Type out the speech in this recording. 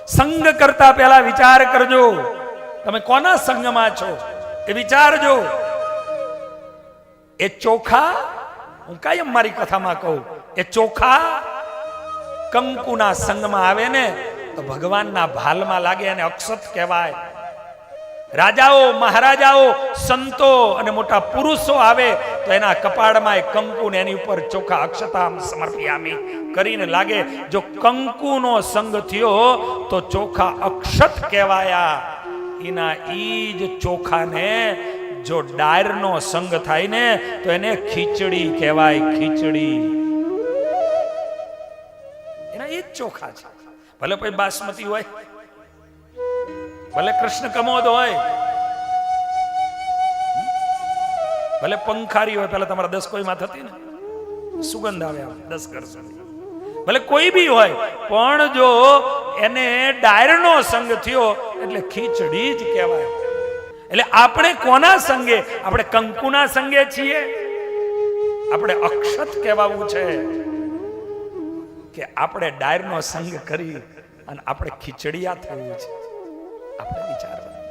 સંગ કરતા પહેલા વિચાર કરજો, તમે કોના સંગમાં છો એ વિચારજો. એ ચોખા, હું કાયમ મારી કથામાં કહું, એ ચોખા કંકુના સંગમાં આવે ને તો ભગવાનના ભાલમાં લાગે અને અક્ષત કહેવાય. રાજાઓ, મહારાજાઓ, સંતો અને મોટા પુરુષો આવે તો એના કપાળમાં એ કંકુ ને એની ઉપર ચોખા અક્ષતામ સમર્પયામિ કરીને લાગે. જો કંકુનો સંગ થયો તો ચોખા અક્ષત કહેવાયા. એના ઈ જ ચોખાને જો ડાયરનો સંગ થાય ને તો એને ખીચડી કહેવાય. ખીચડી એના એ જ ચોખા છે. ભલે કોઈ બાસમતી હોય, ભલે કૃષ્ણ કમોદ હોય, ભલે પંખારી હોય. પેલા તમારા 10 કોઈમાં થતી ને સુગંધ આવે 10 ઘર સુધી, ભલે કોઈ બી હોય, પણ જો એને ડાયરનો સંગ થયો એટલે ખીચડી જ કહેવાય. એટલે આપણે કોના સંગે? આપણે કંકુના સંગે છીએ. આપણે અક્ષત કહેવાવું છે કે આપણે ડાયરનો સંગ કરી અને આપણે ખીચડિયા થવું છે. આપણે વિચારવાનું.